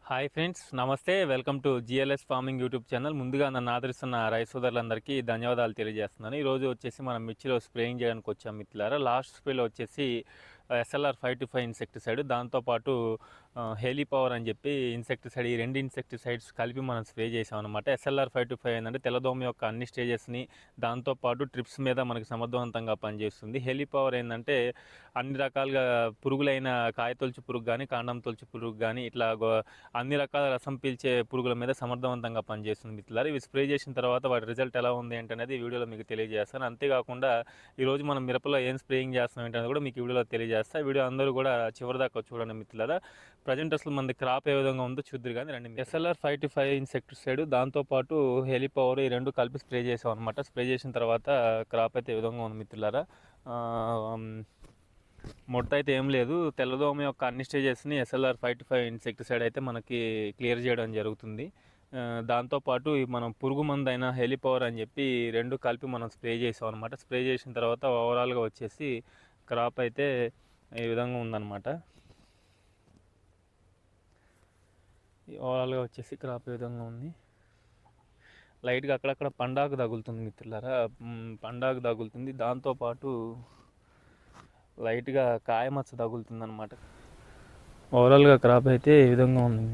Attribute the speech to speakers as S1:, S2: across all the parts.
S1: Hi friends, నమస్తే. Welcome to GLS farming YouTube channel. ముందుగా నన్ను ఆదరిస్తున్న రైతు సోదరులందరికీ ధన్యవాదాలు తెలియజేస్తున్నాను. ఈరోజు వచ్చేసి మనం మిర్చిలో స్ప్రేయింగ్ చేయడానికి వచ్చాం మిత్రులారా. లాస్ట్ స్ప్రేలో వచ్చేసి SLR 525 ఇన్సెక్టిసైడ్, దాంతోపాటు హెలీ పవర్ అని చెప్పి ఇన్సెక్టిసైడ్, ఈ రెండు ఇన్సెక్టిసైడ్స్ కలిపి మనం స్ప్రే చేసాం అనమాట. SLR 525 ఏంటంటే తెల్లదోమ యొక్క అన్ని స్టేజెస్ని, దాంతోపాటు ట్రిప్స్ మీద మనకి సమర్థవంతంగా పనిచేస్తుంది. హెలీ పవర్ ఏంటంటే అన్ని రకాలుగా పురుగులైన కాయతొలుచు పురుగు కానీ, కాండం తొలుచు పురుగు కానీ, ఇట్లా అన్ని రకాల రసం పీల్చే పురుగుల మీద సమర్థవంతంగా పనిచేస్తుంది మిత్రులారా. ఇవి స్ప్రే చేసిన తర్వాత వాటి రిజల్ట్ ఎలా ఉంది ఏంటనేది ఈ వీడియోలో మీకు తెలియజేస్తాను. అంతేకాకుండా ఈరోజు మనం మిరపలో ఏం స్ప్రేయింగ్ చేస్తున్నాం ఏంటనేది కూడా మీకు ఈ వీడియోలో తెలియజేస్తాను. వీడియో అందరూ కూడా చివరిదాకా చూడండి మిత్రులారా. ప్రజెంట్ అసలు మన క్రాప్ ఏ విధంగా ఉందో చూద్దరు కానీ రండి. SLR 525 ఇన్సెక్టిసైడ్, దాంతోపాటు హెలీ పవర్, ఈ రెండు కలిపి స్ప్రే చేసాం అనమాట. స్ప్రే చేసిన తర్వాత క్రాప్ అయితే ఈ విధంగా ఉంది మిత్రులారా. ముడత అయితే ఏం లేదు. తెల్లదోమ యొక్క అన్ని స్టేజెస్ని SLR 525 ఇన్సెక్టిసైడ్ అయితే మనకి క్లియర్ చేయడం జరుగుతుంది. దాంతోపాటు మనం పురుగు మందు అయిన హెలీ పవర్ అని చెప్పి రెండు కలిపి మనం స్ప్రే చేసాం అనమాట. స్ప్రే చేసిన తర్వాత ఓవరాల్గా వచ్చేసి క్రాప్ అయితే ఈ విధంగా ఉందన్నమాట. ఓవరాల్గా వచ్చేసి క్రాప్ ఈ విధంగా ఉంది. లైట్గా అక్కడక్కడ పండాకు తగులుతుంది మిత్రులారా, పండాకు తగులుతుంది. దాంతోపాటు లైట్గా కాయమచ్చ తగులుతుంది అనమాట. ఓవరాల్గా క్రాప్ అయితే ఈ విధంగా ఉంది.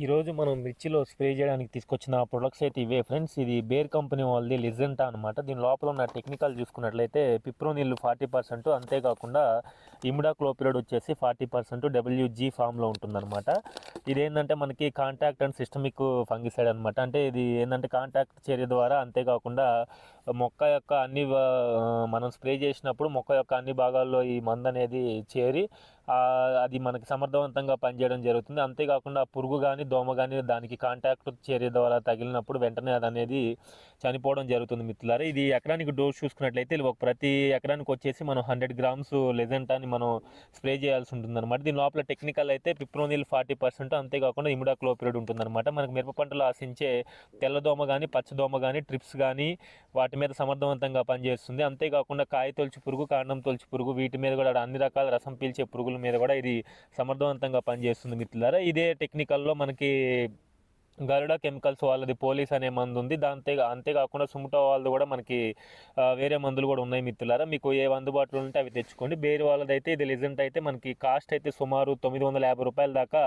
S1: ఈరోజు మనం మిర్చిలో స్ప్రే చేయడానికి తీసుకొచ్చిన ప్రొడక్ట్స్ అయితే ఇవే ఫ్రెండ్స్. ఇది బేర్ కంపెనీ వాళ్ళది లిజెంటా అనమాట. దీని లోపల ఉన్న టెక్నికల్ చూసుకున్నట్లయితే పిప్రోనిల్ 40%, అంతేకాకుండా ఇమిడాక్లోపిరిడ్ వచ్చేసి 40% WG ఫామ్లో ఉంటుందన్నమాట. ఇదేంటంటే మనకి కాంటాక్ట్ అండ్ సిస్టమిక్ ఫంగిసైడ్ అనమాట. అంటే ఇది ఏంటంటే కాంటాక్ట్ చర్య ద్వారా, అంతేకాకుండా మొక్క యొక్క మనం స్ప్రే చేసినప్పుడు మొక్క యొక్క అన్ని భాగాల్లో ఈ మందు అనేది చేరి అది మనకి సమర్థవంతంగా పనిచేయడం జరుగుతుంది. అంతేకాకుండా పురుగు కానీ, దోమ కానీ దానికి కాంటాక్ట్ చర్య ద్వారా తగిలినప్పుడు వెంటనే అది అనేది చనిపోవడం జరుగుతుంది మిత్రులారా. ఇది ఎకరానికి డోస్ చూసుకున్నట్లయితే ప్రతి ఎకరానికి వచ్చేసి మనం 100 గ్రామ్స్ లెజెంటాని మనం స్ప్రే చేయాల్సి ఉంటుంది అనమాట. దీని లోపల టెక్నికల్ అయితే పిప్రోనిల్ 40%, అంతేకాకుండా ఇమిడాక్లోపిరిడ్ ఉంటుందన్నమాట. మనకు మిరప పంటలో ఆశించే తెల్లదోమ కానీ, పచ్చదోమ కానీ, ట్రిప్స్ కానీ వాటి మీద సమర్థవంతంగా పనిచేస్తుంది. అంతేకాకుండా కాయ తొలుచు పురుగు, కాండం తొలుచు పురుగు, వీటి మీద కూడా అన్ని రకాల రసం పీల్చే పురుగుల మీద కూడా ఇది సమర్థవంతంగా పనిచేస్తుంది మిత్రులారా. ఇదే టెక్నికల్లో మనకి గరుడ కెమికల్స్ వాళ్ళది పోలీస్ అనే మందు ఉంది. అంతేకాకుండా సుముటో వాళ్ళది కూడా మనకి వేరే మందులు కూడా ఉన్నాయి మిత్రులారా. మీకు ఏ అందుబాటులో ఉంటే అవి తెచ్చుకోండి. బేర్ వాళ్ళది అయితే ఇది లిజెంట్ అయితే మనకి కాస్ట్ అయితే సుమారు 950 రూపాయల దాకా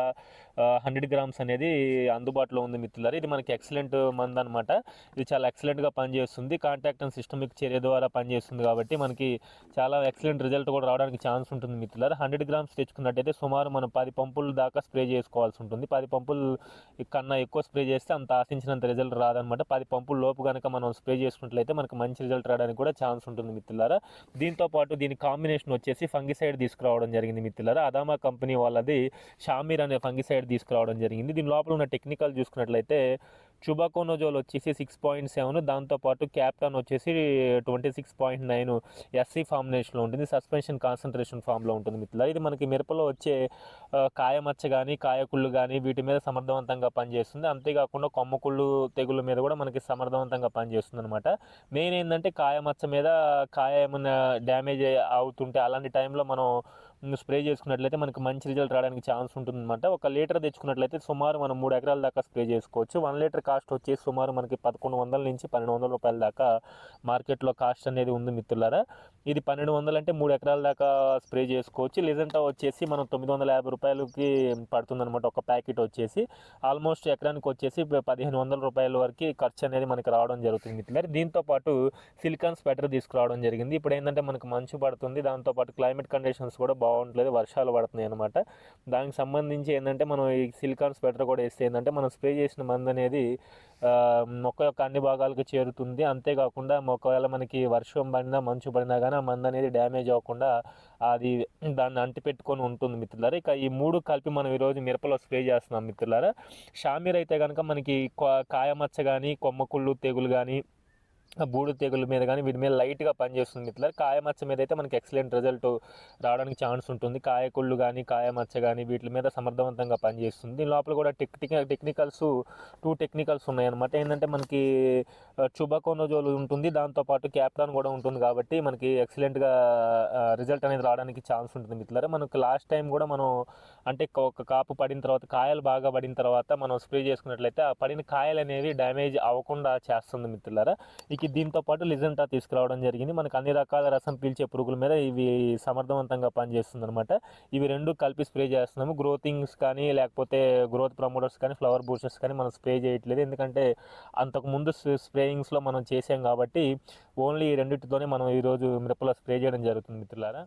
S1: 100 గ్రామ్స్ అనేది అందుబాటులో ఉంది మిత్రులారా. ఇది మనకి ఎక్సలెంట్ మందు అనమాట. ఇది చాలా ఎక్సలెంట్గా పనిచేస్తుంది. కాంటాక్ట్ అండ్ సిస్టమిక్ చర్య ద్వారా పనిచేస్తుంది కాబట్టి మనకి చాలా ఎక్సలెంట్ రిజల్ట్ కూడా రావడానికి ఛాన్స్ ఉంటుంది మిత్రులారా. 100 గ్రామ్స్ తెచ్చుకున్నట్టయితే సుమారు మనం 10 పంపుల దాకా స్ప్రే చేసుకోవాల్సి ఉంటుంది. 10 పంపులు కన్నా ఎక్కువ స్ప్రే చేస్తే అంత ఆశించినంత రిజల్ట్ రాదనమాట. 10 పంపుల లోపు కనుక మనం స్ప్రే చేసుకున్నట్లయితే మనకు మంచి రిజల్ట్ రావడానికి కూడా ఛాన్స్ ఉంటుంది మిత్రులారా. దీంతో పాటు దీని కాంబినేషన్ వచ్చేసి ఫంగిసైడ్ తీసుకురావడం జరిగింది మిత్రులారా. అదామా కంపెనీ వాళ్ళది షామీర్ అనే ఫంగిసైడ్ తీసుకురావడం జరిగింది. దీని లోపల ఉన్న టెక్నికల్ చూసుకున్నట్లయితే చుబాకోనోజోల్ వచ్చేసి 6.7, దాంతోపాటు క్యాప్టాన్ వచ్చేసి 26.9 SC ఫార్ములేషన్లో ఉంటుంది. సస్పెన్షన్ కాన్సన్ట్రేషన్ ఫామ్లో ఉంటుంది మిత్రులారా. ఇది మనకి మిరపలో వచ్చే కాయమచ్చ కానీ, కాయకుళ్ళు కానీ వీటి మీద సమర్థవంతంగా పనిచేస్తుంది. అంతేకాకుండా కొమ్మకుళ్ళు తెగుళ్ళ మీద కూడా మనకి సమర్థవంతంగా పనిచేస్తుంది అనమాట. మెయిన్ ఏంటంటే కాయమచ్చ మీద కాయ ఏమైనా డ్యామేజ్ అవుతుంటే అలాంటి టైంలో మనం స్ప్రే చేసుకున్నట్లయితే మనకి మంచి రిజల్ట్ రావడానికి ఛాన్స్ ఉంటుందన్నమాట. 1 లీటర్ తెచ్చుకున్నట్లయితే సుమారు మనం 3 ఎకరాల దాకా స్ప్రే చేసుకోవచ్చు. 1 లీటర్ కాస్ట్ వచ్చేసి సుమారు మనకి 1100 నుంచి 1200 రూపాయల దాకా మార్కెట్లో కాస్ట్ అనేది ఉంది మిత్రులారా. ఇది 1200 అంటే 3 ఎకరాల దాకా స్ప్రే చేసుకోవచ్చు. లిజెంటా వచ్చేసి మనం 950 రూపాయలకి పడుతుందన్నమాట ఒక ప్యాకెట్ వచ్చేసి. ఆల్మోస్ట్ ఎకరానికి వచ్చేసి 1500 రూపాయల వరకు ఖర్చు అనేది మనకి రావడం జరుగుతుంది మిత్రులారా. దీంతో పాటు సిలికాన్ స్పెటర్ తీసుకురావడం జరిగింది. ఇప్పుడు ఏంటంటే మనకు మంచు పడుతుంది, దాంతోపాటు క్లైమేట్ కండిషన్స్ కూడా బాగుంటలేదు, వర్షాలు పడుతున్నాయి అనమాట. దానికి సంబంధించి ఏంటంటే మనం ఈ సిలికాన్ స్పెటర్ కూడా వేస్తే ఏంటంటే మనం స్ప్రే చేసిన మందు అనేది మొక్క యొక్క అన్ని భాగాలకు చేరుతుంది. అంతేకాకుండా ఒకవేళ మనకి వర్షం పడినా, మంచు పడినా కానీ ఆ మందు అనేది డ్యామేజ్ అవ్వకుండా అది దాన్ని అంటిపెట్టుకొని ఉంటుంది మిత్రులారా. ఇక ఈ 3 కలిపి మనం ఈరోజు మిరపలో స్ప్రే చేస్తున్నాం మిత్రులారా. షామీర్ అయితే కనుక మనకి కాయమచ్చ కానీ, కొమ్మకుళ్ళు తెగులు కానీ, బూడిద తెగుల మీద కానీ వీటి మీద లైట్గా పనిచేస్తుంది మిత్రులారా. కాయ మచ్చ మీద అయితే మనకి ఎక్సలెంట్ రిజల్ట్ రావడానికి ఛాన్స్ ఉంటుంది. కాయకుళ్ళు కానీ కాయ మచ్చ కానీ వీటి మీద సమర్థవంతంగా పనిచేస్తుంది. దీని లోపల కూడా టెక్నికల్స్ 2 టెక్నికల్స్ ఉన్నాయన్నమాట. ఏంటంటే మనకి చుబాకోనోజోల్ ఉంటుంది, దాంతోపాటు క్యాప్టాన్ కూడా ఉంటుంది. కాబట్టి మనకి ఎక్సలెంట్గా రిజల్ట్ అనేది రావడానికి ఛాన్స్ ఉంటుంది మిత్రులారా. మనకు లాస్ట్ టైం కూడా మనం అంటే ఒక కాపు పడిన తర్వాత కాయలు బాగా పడిన తర్వాత మనం స్ప్రే చేసుకున్నట్లయితే ఆ పడిన కాయలు అనేవి డ్యామేజ్ అవ్వకుండా చేస్తుంది మిత్రులారా. ఇక దీంతో పాటు లిజెంటా తీసుకురావడం జరిగింది. మనకు అన్ని రకాల రసం పీల్చే పురుగుల మీద ఇవి సమర్థవంతంగా పనిచేస్తుంది అనమాట. ఇవి 2 కలిపి స్ప్రే చేస్తున్నాము. గ్రోతింగ్స్ కానీ లేకపోతే గ్రోత్ ప్రమోటర్స్ కానీ ఫ్లవర్ బూస్టర్స్ కానీ మనం స్ప్రే చేయట్లేదు. ఎందుకంటే అంతకుముందు స్ప్రేయింగ్స్లో మనం చేసాం కాబట్టి ఓన్లీ ఈ రెండింటితోనే మనం ఈరోజు మిరపలో స్ప్రే చేయడం జరుగుతుంది మిత్రులారా.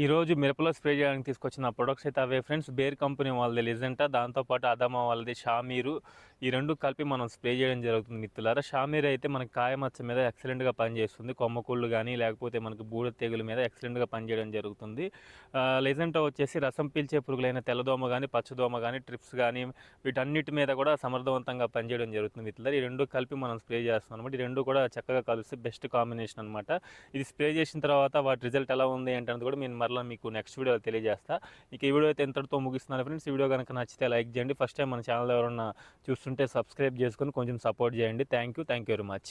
S1: ఈరోజు మిరపలో స్ప్రే చేయడానికి తీసుకొచ్చిన ప్రొడక్ట్స్ అయితే అవే ఫ్రెండ్స్. బేర్ కంపెనీ వాళ్ళది లిజెంటా, దాంతోపాటు అదమా వాళ్ళది షామీరు. ఈ 2 కలిపి మనం స్ప్రే చేయడం జరుగుతుంది మిత్రులారా. షామీర్ అయితే మనకి కాయమచ్చ మీద ఎక్సలెంట్గా పనిచేస్తుంది. కొమ్మకుళ్ళు కానీ లేకపోతే మనకి బూడిద తెగుల మీద ఎక్సలెంట్గా పనిచేయడం జరుగుతుంది. లిజెంటా వచ్చేసి రసం పీల్చే పురుగులైన తెల్లదోమ కానీ పచ్చదోమ కానీ ట్రిప్స్ కానీ వీటన్నిటి మీద కూడా సమర్థవంతంగా పనిచేయడం జరుగుతుంది మిత్రులారా. ఈ 2 కలిపి మనం స్ప్రే చేస్తాం అనమాట. ఈ 2 కూడా చక్కగా కలిసి బెస్ట్ కాంబినేషన్ అనమాట. ఇది స్ప్రే చేసిన తర్వాత వాటి రిజల్ట్ ఎలా ఉంది ఏంటనేది కూడా నేను మరలా మీకు నెక్స్ట్ వీడియోలో తెలియజేస్తా. ఇక ఈ వీడియో అయితే ఎంతటితో ముగిస్తున్నాను ఫ్రెండ్స్. ఈ వీడియో కనుక నచ్చితే లైక్ చేయండి. ఫస్ట్ టైం మన ఛానల్ ఎవరన్నా చూస్తుంటే సబ్స్క్రైబ్ చేసుకొని కొంచెం సపోర్ట్ చేయండి. Thank you very much.